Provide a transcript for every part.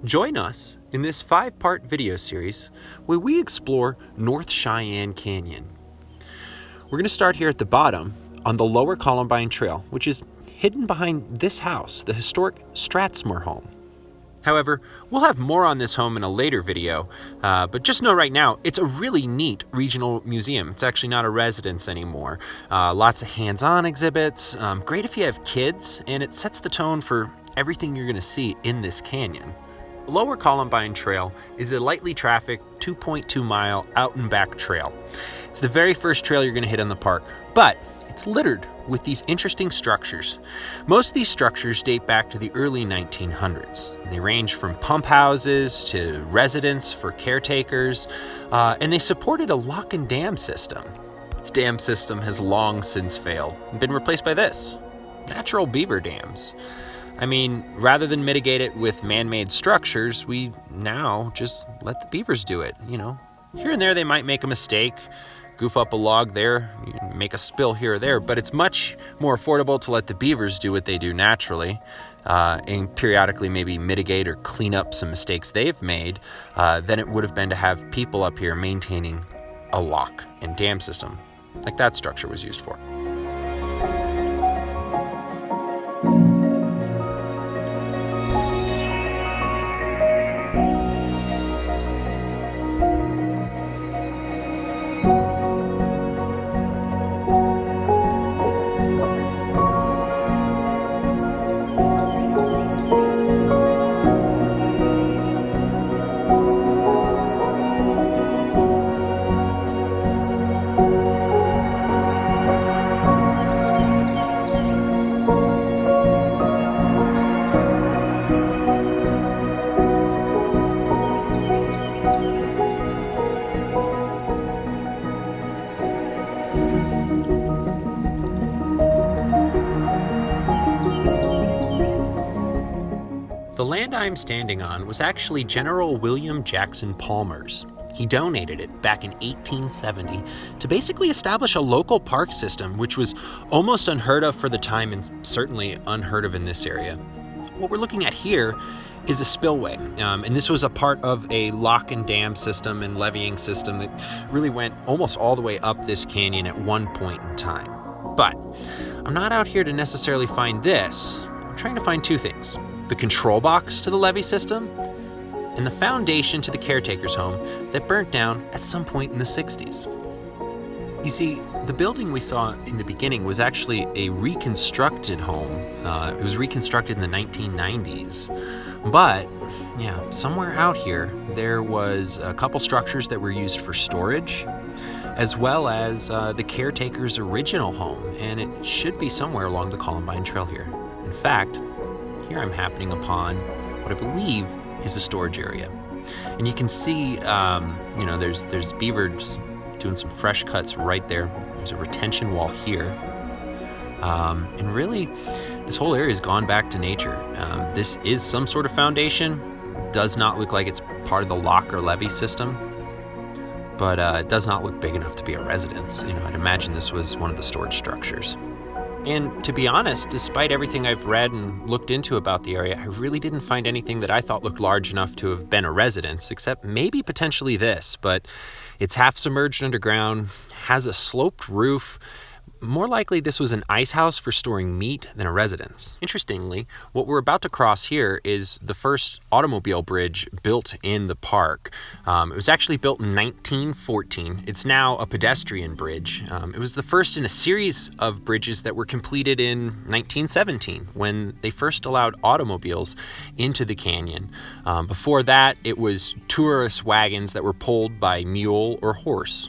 Join us in this 5-part video series where we explore North Cheyenne Canyon. We're going to start here at the bottom on the lower Columbine Trail, which is hidden behind this house, the historic Strathmore home. However, we'll have more on this home in a later video, but just know right now, it's a really neat regional museum. It's actually not a residence anymore. Lots of hands-on exhibits, great if you have kids, and it sets the tone for everything you're going to see in this canyon. The lower Columbine Trail is a lightly trafficked 2.2-mile out and back trail. It's the very first trail you're going to hit in the park, but it's littered with these interesting structures. Most of these structures date back to the early 1900s. They range from pump houses to residence for caretakers, and they supported a lock and dam system. This dam system has long since failed and been replaced by this, natural beaver dams. I mean, rather than mitigate it with man-made structures, we now just let the beavers do it, Here and there they might make a mistake, goof up a log there, make a spill here or there, but it's much more affordable to let the beavers do what they do naturally, and periodically maybe mitigate or clean up some mistakes they've made, than it would have been to have people up here maintaining a lock and dam system, like that structure was used for. The land I'm standing on was actually General William Jackson Palmer's. He donated it back in 1870 to basically establish a local park system, which was almost unheard of for the time and certainly unheard of in this area. What we're looking at here is a spillway, and this was a part of a lock and dam system and leveeing system that really went almost all the way up this canyon at one point in time. But I'm not out here to necessarily find this. I'm trying to find two things: the control box to the levee system, and the foundation to the caretaker's home that burnt down at some point in the 60s. You see, the building we saw in the beginning was actually a reconstructed home. It was reconstructed in the 1990s. But, somewhere out here, there was a couple structures that were used for storage, as well as the caretaker's original home, and it should be somewhere along the Columbine Trail here. In fact, here I'm happening upon what I believe is a storage area. And you can see, there's beavers doing some fresh cuts right there. There's a retention wall here. And really, this whole area has gone back to nature. This is some sort of foundation. Does not look like it's part of the lock or levee system. But it does not look big enough to be a residence. I'd imagine this was one of the storage structures. And to be honest, despite everything I've read and looked into about the area, I really didn't find anything that I thought looked large enough to have been a residence, except maybe potentially this, but it's half submerged underground, has a sloped roof. More likely this was an ice house for storing meat than a residence. Interestingly, what we're about to cross here is the first automobile bridge built in the park. It was actually built in 1914. It's now a pedestrian bridge. It was the first in a series of bridges that were completed in 1917 when they first allowed automobiles into the canyon. Before that, it was tourist wagons that were pulled by mule or horse.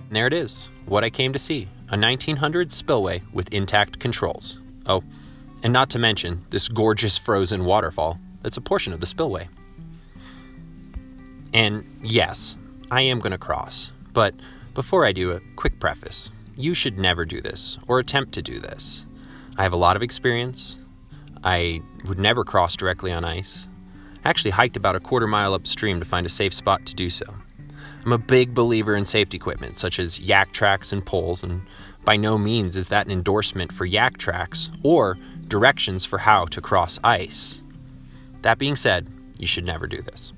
And there it is, what I came to see, a 1900s spillway with intact controls. Oh, and not to mention this gorgeous frozen waterfall that's a portion of the spillway. And yes, I am going to cross, but before I do, a quick preface. You should never do this, or attempt to do this. I have a lot of experience. I would never cross directly on ice. I actually hiked about a quarter mile upstream to find a safe spot to do so. I'm a big believer in safety equipment, such as yak tracks and poles, and by no means is that an endorsement for yak tracks or directions for how to cross ice. That being said, you should never do this.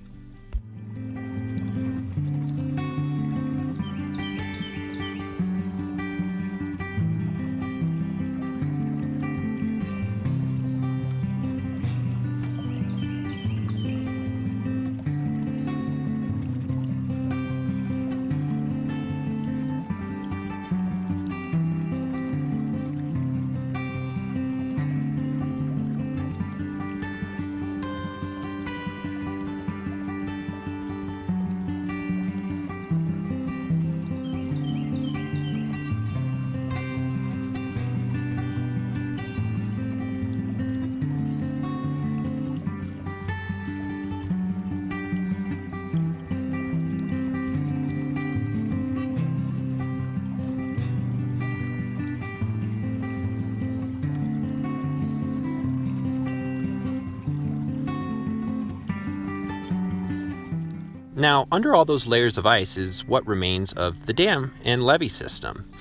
Now, under all those layers of ice is what remains of the dam and levee system.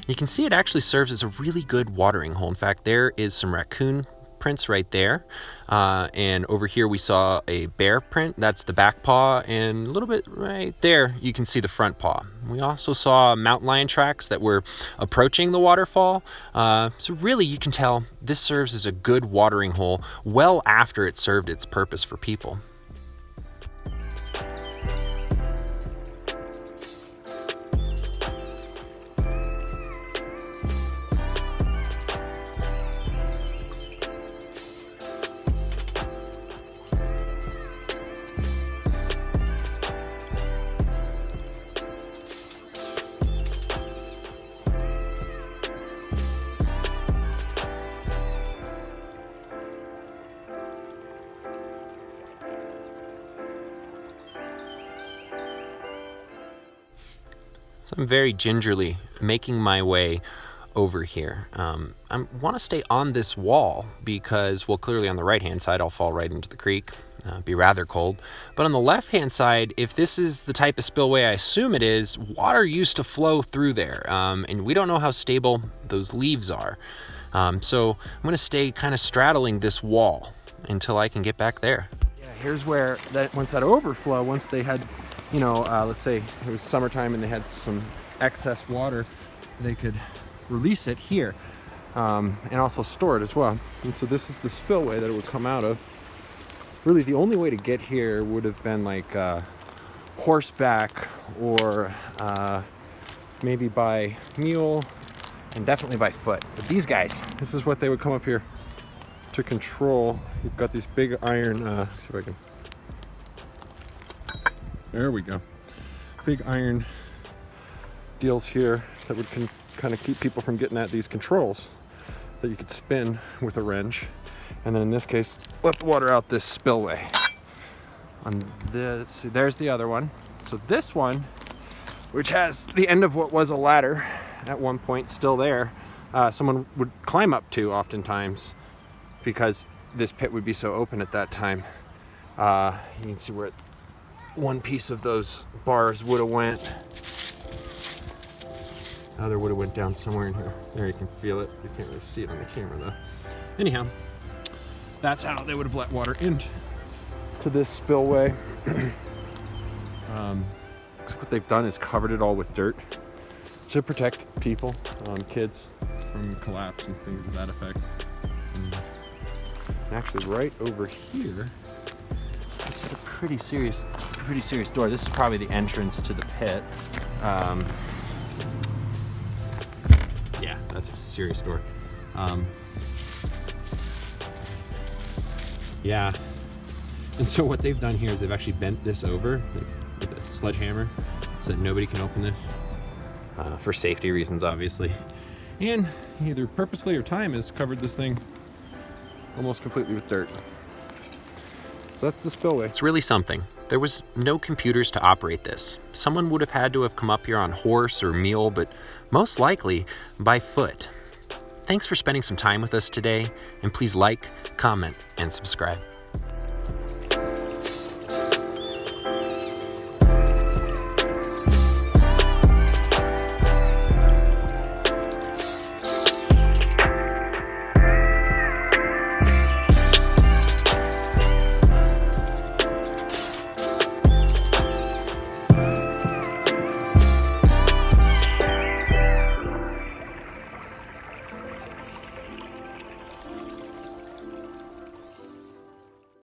You can see it actually serves as a really good watering hole. In fact, there is some raccoon prints right there. And over here we saw a bear print. That's the back paw. And a little bit right there, you can see the front paw. We also saw mountain lion tracks that were approaching the waterfall. So really, you can tell this serves as a good watering hole well after it served its purpose for people. So I'm very gingerly making my way over here. I want to stay on this wall because, well, clearly on the right-hand side, I'll fall right into the creek. Be rather cold. But on the left-hand side, if this is the type of spillway I assume it is, water used to flow through there. And we don't know how stable those leaves are. So I'm going to stay kind of straddling this wall until I can get back there. Yeah, here's where, once that overflow, once they had, you know, let's say it was summertime and they had some excess water, they could release it here and also store it as well. And so this is the spillway that it would come out of. Really, the only way to get here would have been like horseback or maybe by mule and definitely by foot. But these guys, this is what they would come up here to control. You've got these big iron, see if I can. There we go. Big iron deals here that would kind of keep people from getting at these controls that you could spin with a wrench. And then in this case, let the water out this spillway. On this, there's the other one. So this one, which has the end of what was a ladder at one point still there, someone would climb up to oftentimes because this pit would be so open at that time. You can see where one piece of those bars would have went. The other would have went down somewhere in here. There, you can feel it. You can't really see it on the camera though. Anyhow, that's how they would have let water into this spillway. What they've done is covered it all with dirt to protect people, kids, from collapse and things of that effect. And actually, right over here, this is a pretty serious door. This is probably the entrance to the pit. Yeah, that's a serious door. Yeah, and so what they've done here is they've actually bent this over with a sledgehammer so that nobody can open this for safety reasons, obviously. And either purposefully or time has covered this thing almost completely with dirt. So that's the spillway. It's really something. There was no computers to operate this. Someone would have had to have come up here on horse or mule, but most likely by foot. Thanks for spending some time with us today, and please like, comment, and subscribe.